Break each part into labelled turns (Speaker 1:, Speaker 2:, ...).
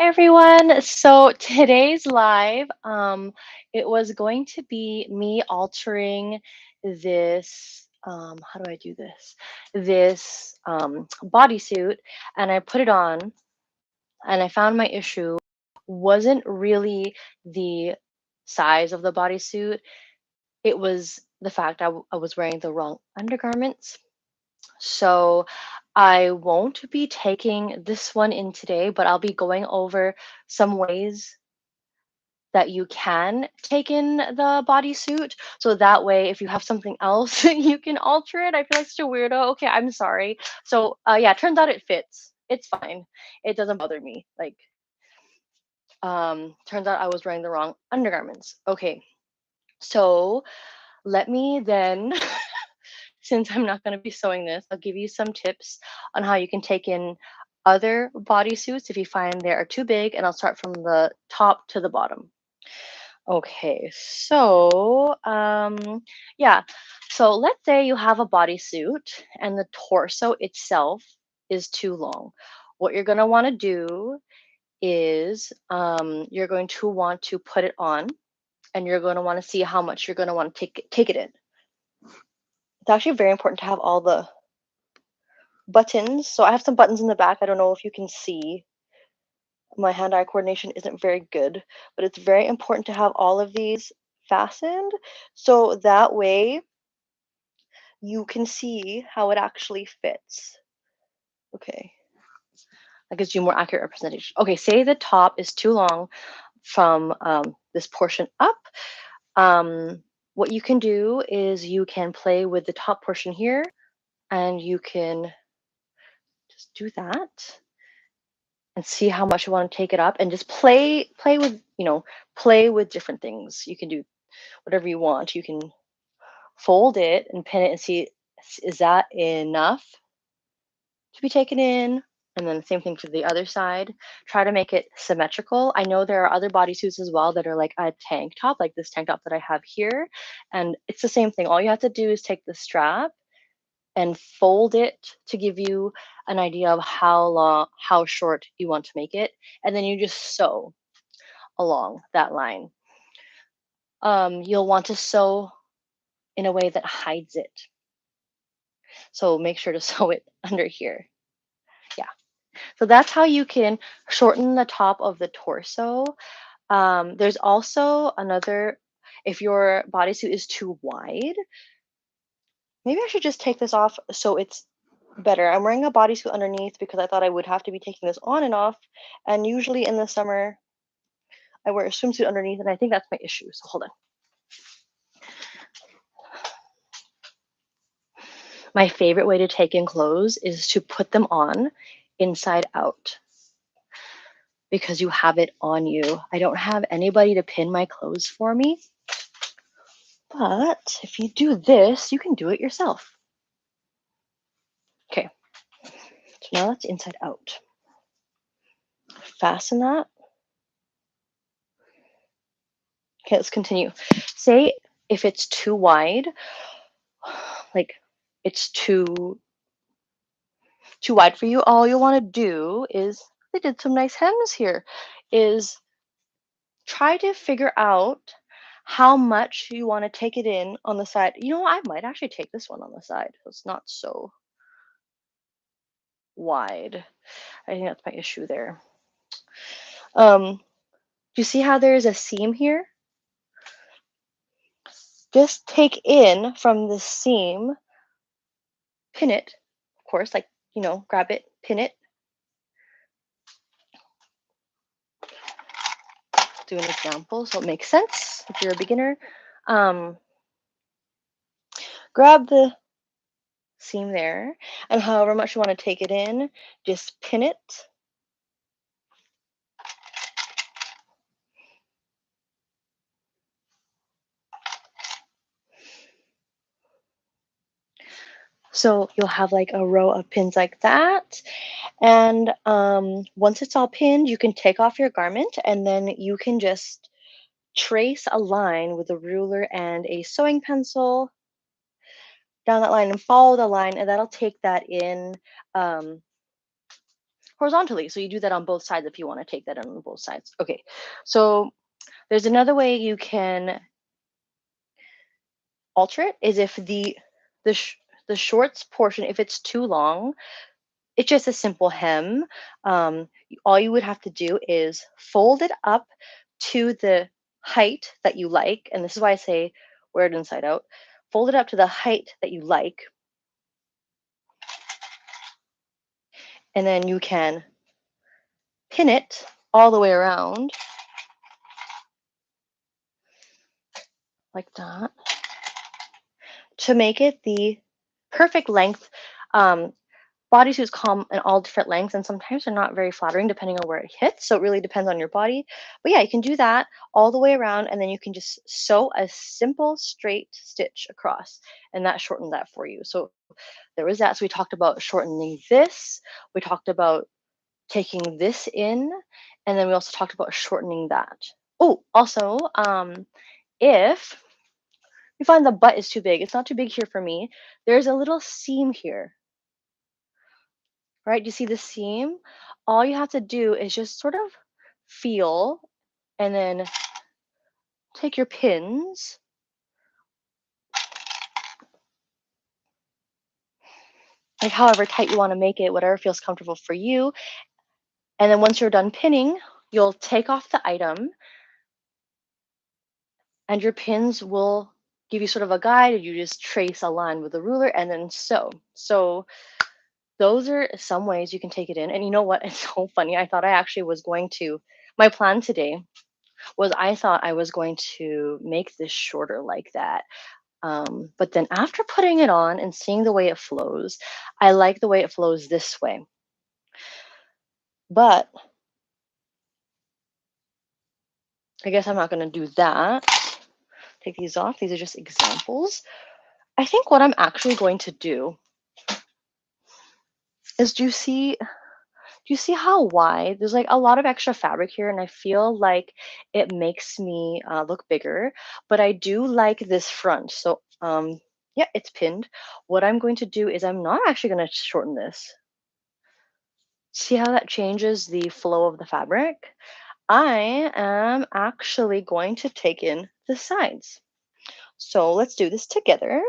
Speaker 1: everyone. So today's live, it was going to be me altering this, how do I do this? This bodysuit, and I put it on, and I found my issue wasn't really the size of the bodysuit. It was the fact I was wearing the wrong undergarments. So I won't be taking this one in today, but I'll be going over some ways that you can take in the bodysuit. So that way, if you have something else, you can alter it. I feel like such a weirdo. Okay, I'm sorry. So yeah, turns out it fits. It's fine. It doesn't bother me. Like, turns out I was wearing the wrong undergarments. Okay, so let me then since I'm not going to be sewing this, I'll give you some tips on how you can take in other bodysuits if you find they are too big, and I'll start from the top to the bottom. Okay, so yeah, so let's say you have a bodysuit and the torso itself is too long. What you're going to want to do is you're going to want to put it on, and you're going to want to see how much you're going to want to take it in. It's actually very important to have all the buttons. So I have some buttons in the back. I don't know if you can see. My hand-eye coordination isn't very good, but it's very important to have all of these fastened so that way you can see how it actually fits. Okay. That gives you more accurate representation. Okay, say the top is too long from this portion up. What you can do is you can play with the top portion here, and you can just do that and see how much you want to take it up, and just play with, play with different things. You can do whatever you want. You can fold it and pin it and see, is that enough to be taken in? And then the same thing for the other side. Try to make it symmetrical. I know there are other bodysuits as well that are like a tank top, like this tank top that I have here, and it's the same thing. All you have to do is take the strap and fold it to give you an idea of how short you want to make it, and then you just sew along that line. You'll want to sew in a way that hides it, so make sure to sew it under here. Yeah, so that's how you can shorten the top of the torso. There's also another, if your bodysuit is too wide, maybe I should just take this off so it's better. I'm wearing a bodysuit underneath because I thought I would have to be taking this on and off. And usually in the summer, I wear a swimsuit underneath, and I think that's my issue. So hold on. My favorite way to take in clothes is to put them on inside out because you have it on you. I don't have anybody to pin my clothes for me. But if you do this, you can do it yourself. Okay, so now that's inside out. Fasten that. Okay, let's continue. Say if it's too wide, like it's too wide for you, all you want to do is, they did some nice hems here, is try to figure out how much you want to take it in on the side. You know, I might actually take this one on the side. It's not so wide. I think that's my issue there. Do you see how there's a seam here? Just take in from the seam, pin it, of course, like, grab it, pin it. Do an example so it makes sense if you're a beginner. Grab the seam there, and however much you want to take it in, just pin it. So you'll have like a row of pins like that. And once it's all pinned, you can take off your garment, and then you can just trace a line with a ruler and a sewing pencil down that line and follow the line, and that'll take that in horizontally. So you do that on both sides if you want to take that in on both sides. Okay, so there's another way you can alter it is if the sh- the shorts portion, if it's too long, it's just a simple hem. All you would have to do is fold it up to the height that you like, and this is why I say wear it inside out. Fold it up to the height that you like, and then you can pin it all the way around like that to make it the perfect length. Um, Bodysuits come in all different lengths, and sometimes they're not very flattering depending on where it hits. So it really depends on your body. But yeah, you can do that all the way around, and then you can just sew a simple straight stitch across, and that shortens that for you. So there was that. So we talked about shortening this. We talked about taking this in, and then we also talked about shortening that. Oh, also, if you find the butt is too big, it's not too big here for me. There's a little seam here, right? You see the seam? All you have to do is just sort of feel and then take your pins, like however tight you want to make it, whatever feels comfortable for you. And then once you're done pinning, you'll take off the item and your pins will give you sort of a guide. You just trace a line with a ruler and then sew. So those are some ways you can take it in. And you know what? It's so funny. I thought I actually was going to, my plan today was I thought I was going to make this shorter like that. But then after putting it on and seeing the way it flows, I like the way it flows this way. But I guess I'm not going to do that. Take these off. These are just examples. I think what I'm actually going to do is do you see how wide? There's like a lot of extra fabric here, and I feel like it makes me look bigger, but I do like this front. So yeah, it's pinned. What I'm going to do is I'm not actually going to shorten this. See how that changes the flow of the fabric? I am actually going to take in the sides. So let's do this together.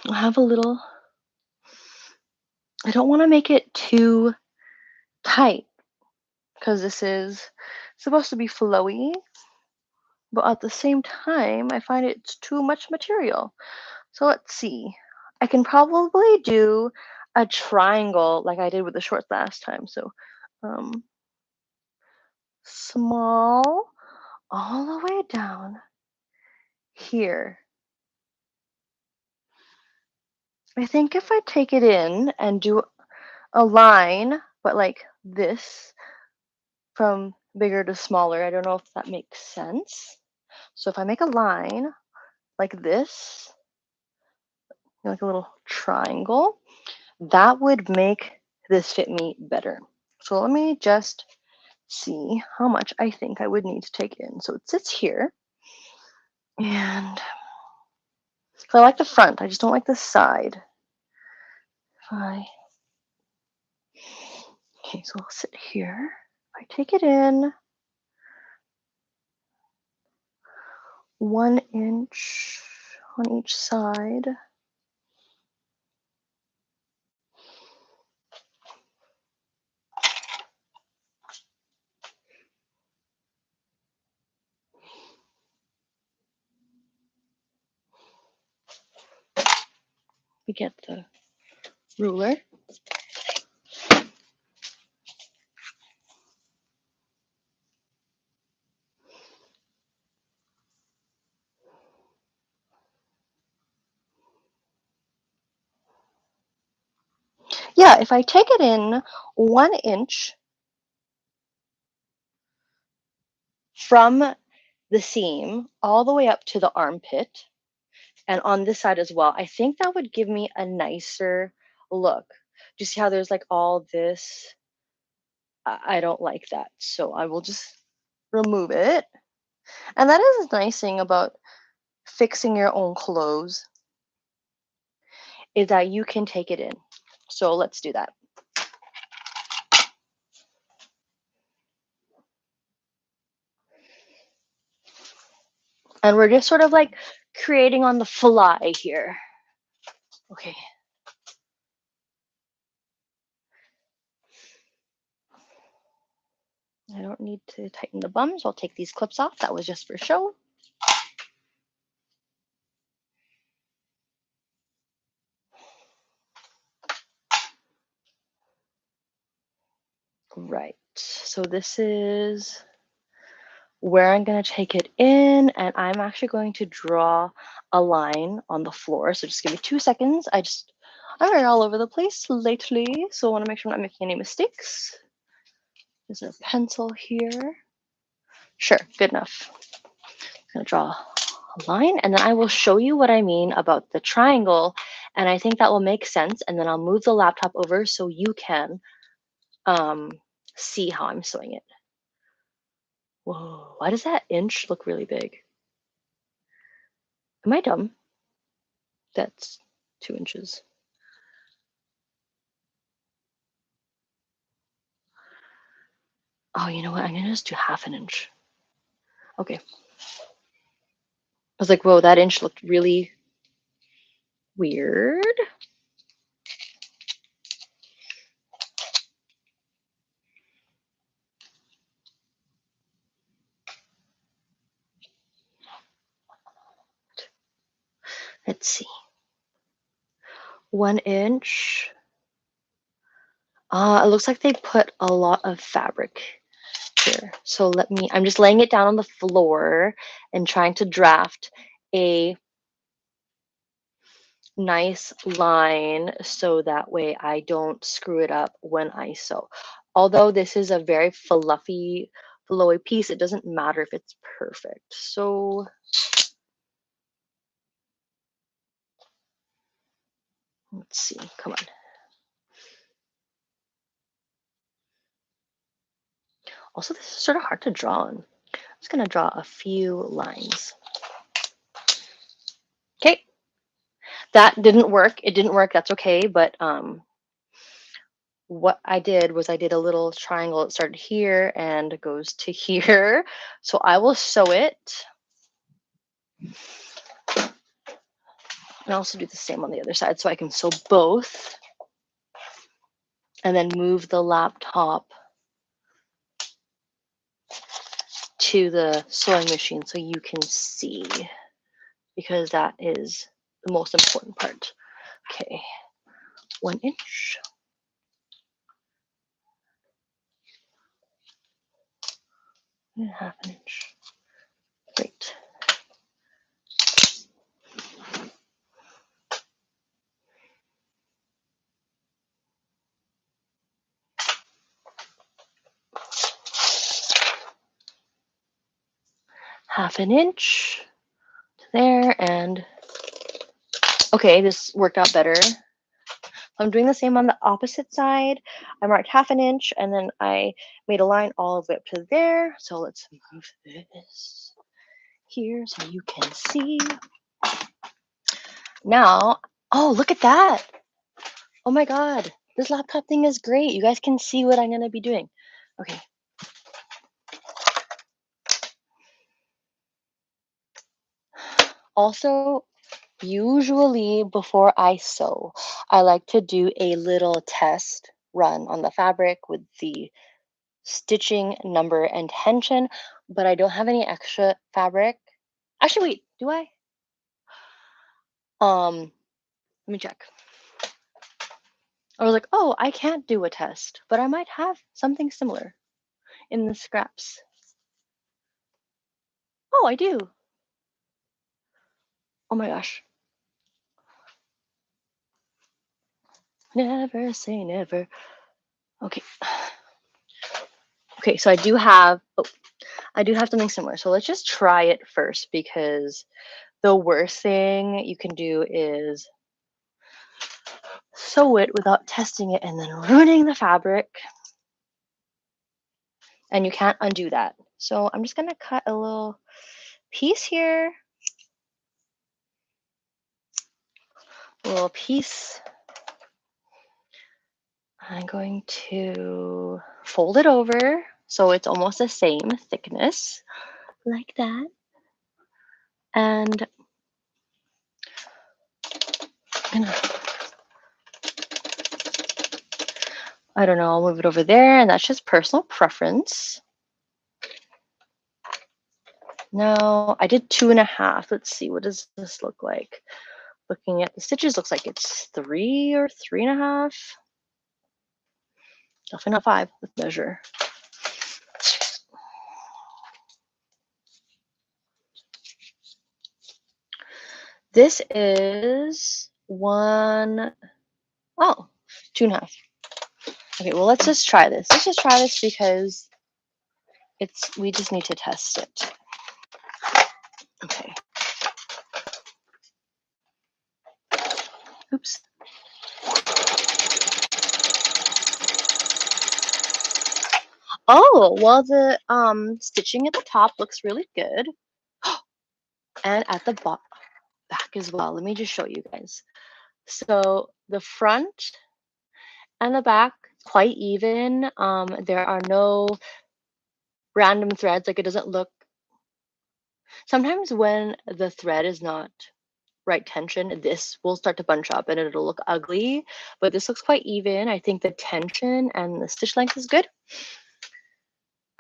Speaker 1: I have a little, I don't want to make it too tight because this is supposed to be flowy, but at the same time, I find it's too much material. So let's see. I can probably do a triangle like I did with the shorts last time. So um, small all the way down here. I think if I take it in and do a line, but like this from bigger to smaller, I don't know if that makes sense. So if I make a line like this, like a little triangle, that would make this fit me better. So let me just see how much I think I would need to take in. So it sits here, and so I like the front, I just don't like the side. Okay, so I'll sit here. If I take it in 1 inch on each side, we get the ruler. Yeah, if I take it in 1 inch from the seam all the way up to the armpit, and on this side as well, I think that would give me a nicer look. Do you see how there's like all this? I don't like that. So I will just remove it. And that is a nice thing about fixing your own clothes is that you can take it in. So let's do that. And we're just sort of like creating on the fly here. Okay. I don't need to tighten the bums. I'll take these clips off. That was just for show. Right. So this is where I'm going to take it in, and I'm actually going to draw a line on the floor. So just give me 2 seconds. I'm very all over the place lately, so I want to make sure I'm not making any mistakes. Is there a pencil here? Sure, good enough. I'm going to draw a line, and then I will show you what I mean about the triangle, and I think that will make sense, and then I'll move the laptop over so you can see how I'm sewing it. Whoa, why does that inch look really big? Am I dumb? That's 2 inches. Oh, you know what? I'm gonna just do half an inch. Okay. I was like, whoa, that inch looked really weird. Let's see. 1 inch. It looks like they put a lot of fabric here. So I'm just laying it down on the floor and trying to draft a nice line so that way I don't screw it up when I sew. Although this is a very fluffy, flowy piece, it doesn't matter if it's perfect. So let's see, come on. Also, this is sort of hard to draw on. I'm just gonna draw a few lines. Okay, that didn't work. It didn't work, that's okay, but what I did was I did a little triangle. It started here and goes to here. So I will sew it. And also do the same on the other side so I can sew both. And then move the laptop to the sewing machine so you can see, because that is the most important part. Okay, 1 inch. And half an inch. Great. Half an inch to there, and okay, this worked out better. I'm doing the same on the opposite side. I marked half an inch and then I made a line all the way up to there. So let's move this here so you can see. Now, oh, look at that. Oh my God, this laptop thing is great. You guys can see what I'm gonna be doing. Okay. Also, usually before I sew, I like to do a little test run on the fabric with the stitching number and tension, but I don't have any extra fabric. Actually, wait, do I? Let me check. I was like, oh, I can't do a test, but I might have something similar in the scraps. Oh, I do. Oh my gosh. Never say never. Okay. Okay, so I do have something similar. So let's just try it first, because the worst thing you can do is sew it without testing it and then ruining the fabric. And you can't undo that. So I'm just gonna cut a little piece here, a little piece I'm going to fold it over so it's almost the same thickness, like that. And I'm gonna, I don't know, I'll move it over there, and that's just personal preference. Now, I did 2.5. Let's see, what does this look like? Looking at the stitches, looks like it's 3 or 3.5. Definitely not 5. Let's measure. This is 1, oh, 2.5. Okay, well, let's just try this. Let's just try this because we just need to test it. Okay. Oops. Oh, well, the stitching at the top looks really good. And at the back as well. Let me just show you guys. So the front and the back, quite even. There are no random threads. Like, it doesn't look, sometimes when the thread is not right tension, this will start to bunch up and it'll look ugly, but this looks quite even. I think the tension and the stitch length is good.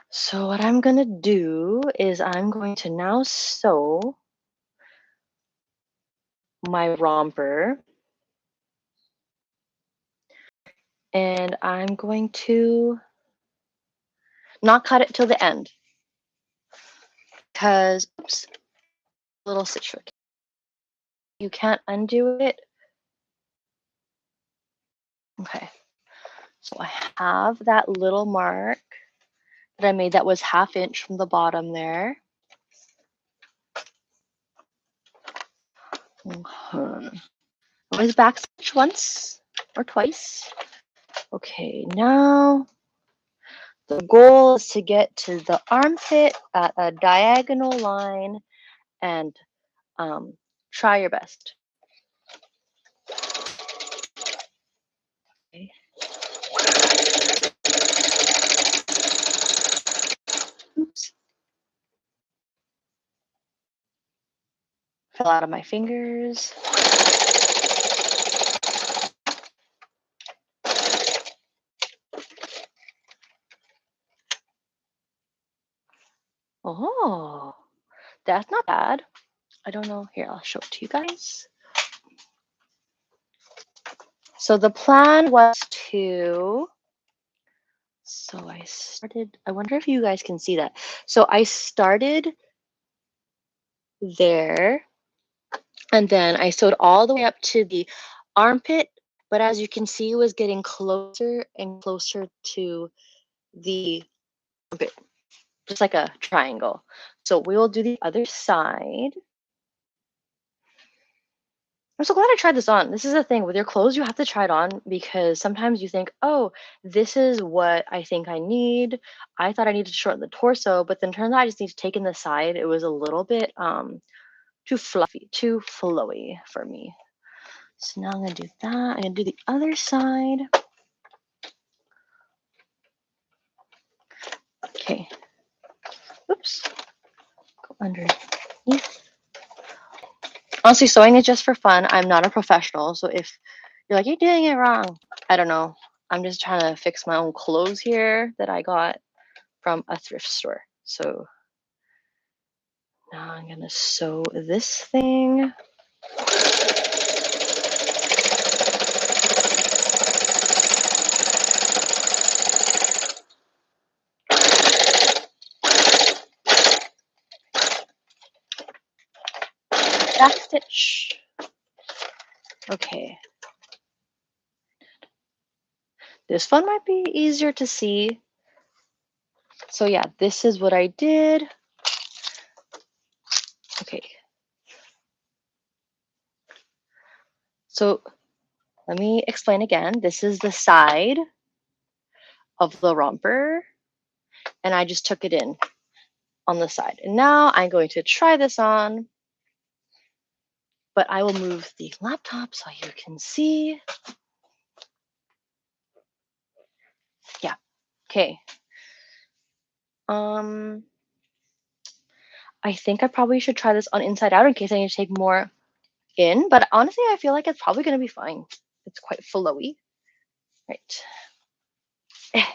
Speaker 1: So what I'm gonna do is I'm going to now sew my romper, and I'm going to not cut it till the end because, oops, little stitch trick. You can't undo it. Okay, so I have that little mark that I made that was 1/2 inch from the bottom there. Okay. Always back stitch once or twice. Okay, now the goal is to get to the armpit at a diagonal line and try your best. Okay. Oops. Fell out of my fingers. Oh, that's not bad. I don't know. Here, I'll show it to you guys. So the plan was to, so I started, I wonder if you guys can see that. So I started there, and then I sewed all the way up to the armpit, but as you can see, it was getting closer and closer to the armpit, just like a triangle. So we will do the other side. I'm so glad I tried this on. This is the thing with your clothes, you have to try it on because sometimes you think, oh, this is what I think I need. I thought I needed to shorten the torso, but then turns out I just need to take in the side. It was a little bit too fluffy, too flowy for me. So now I'm gonna do that. I'm gonna do the other side. Okay. Oops. Go underneath. Honestly, sewing is just for fun. I'm not a professional, so if you're like, you're doing it wrong, I don't know. I'm just trying to fix my own clothes here that I got from a thrift store. So now I'm gonna sew this thing. Back stitch. Okay. This one might be easier to see. So yeah, this is what I did. Okay. So let me explain again. This is the side of the romper, and I just took it in on the side. And now I'm going to try this on, but I will move the laptop so you can see. Okay. I think I probably should try this on inside out in case I need to take more in, but honestly, I feel like it's probably gonna be fine. It's quite flowy. Right. Eh,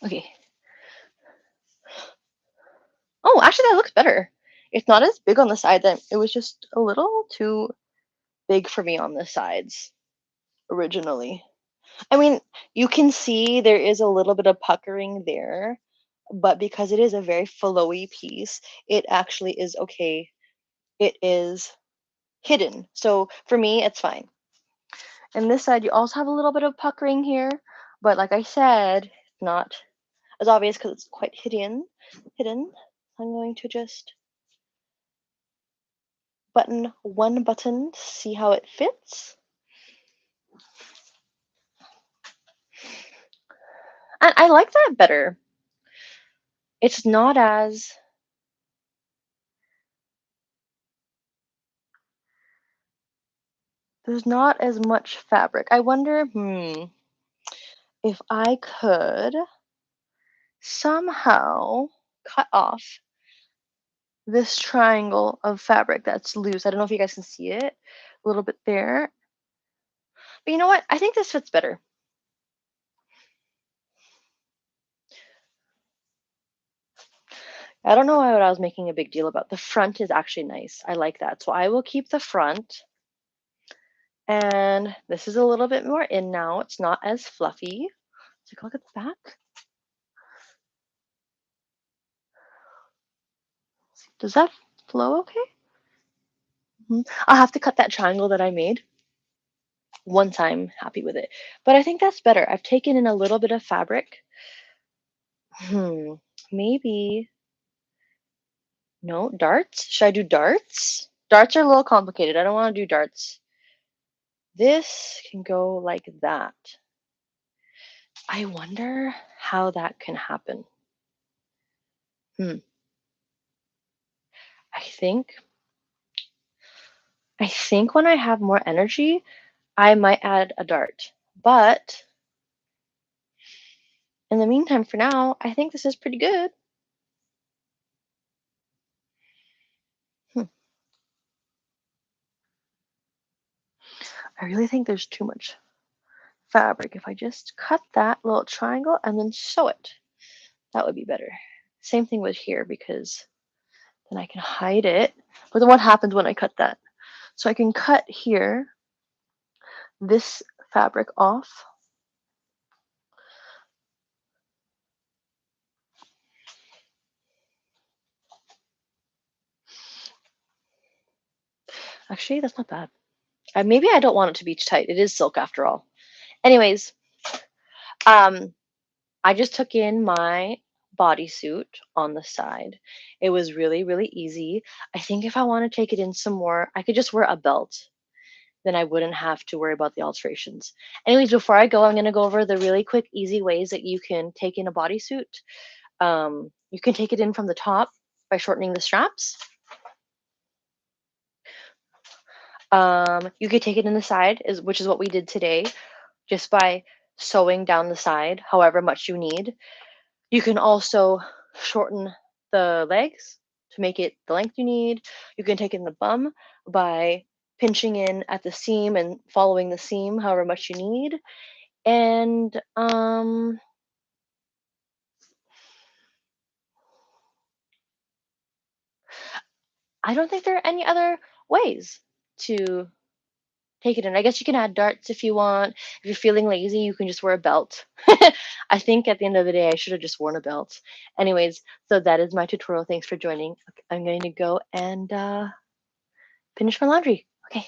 Speaker 1: okay. Oh, actually, that looks better. It's not as big on the side. Then it was just a little too big for me on the sides originally. I mean, you can see there is a little bit of puckering there, but because it is a very flowy piece, it actually is okay. It is hidden. So for me, it's fine. And this side, you also have a little bit of puckering here, but like I said, it's not as obvious because it's quite hidden. Hidden. I'm going to just button one button to see how it fits. And I like that better. It's not as there's not as much fabric. I wonder, if I could somehow cut off this triangle of fabric that's loose. I don't know if you guys can see it a little bit there. But you know what? I think this fits better. I don't know what I was making a big deal about. The front is actually nice. I like that. So I will keep the front. And this is a little bit more in now. It's not as fluffy. Take a look at the back. Does that flow okay? I'll have to cut that triangle that I made once I'm happy with it. But I think that's better. I've taken in a little bit of fabric. Maybe, no, darts? Should I do darts? Darts are a little complicated. I don't want to do darts. This can go like that. I wonder how that can happen. Hmm. I think when I have more energy, I might add a dart. But in the meantime, for now, I think this is pretty good. Hmm. I really think there's too much fabric. If I just cut that little triangle and then sew it, that would be better. Same thing with here because then I can hide it. But then what happens when I cut that? So I can cut here, this fabric off. Actually, that's not bad. Maybe I don't want it to be tight. It is silk after all. Anyways, I just took in my bodysuit on the side. It was really, really easy. I think if I want to take it in some more, I could just wear a belt. Then I wouldn't have to worry about the alterations. Anyways, before I go, I'm going to go over the really quick, easy ways that you can take in a bodysuit. You can take it in from the top by shortening the straps. You could take it in the side, which is what we did today, just by sewing down the side however much you need. You can also shorten the legs to make it the length you need. You can take in the bum by pinching in at the seam and following the seam however much you need. And I don't think there are any other ways to take it in. I guess you can add darts if you want. If you're feeling lazy, you can just wear a belt. I think at the end of the day, I should have just worn a belt. Anyways, so that is my tutorial. Thanks for joining. I'm going to go and finish my laundry. Okay.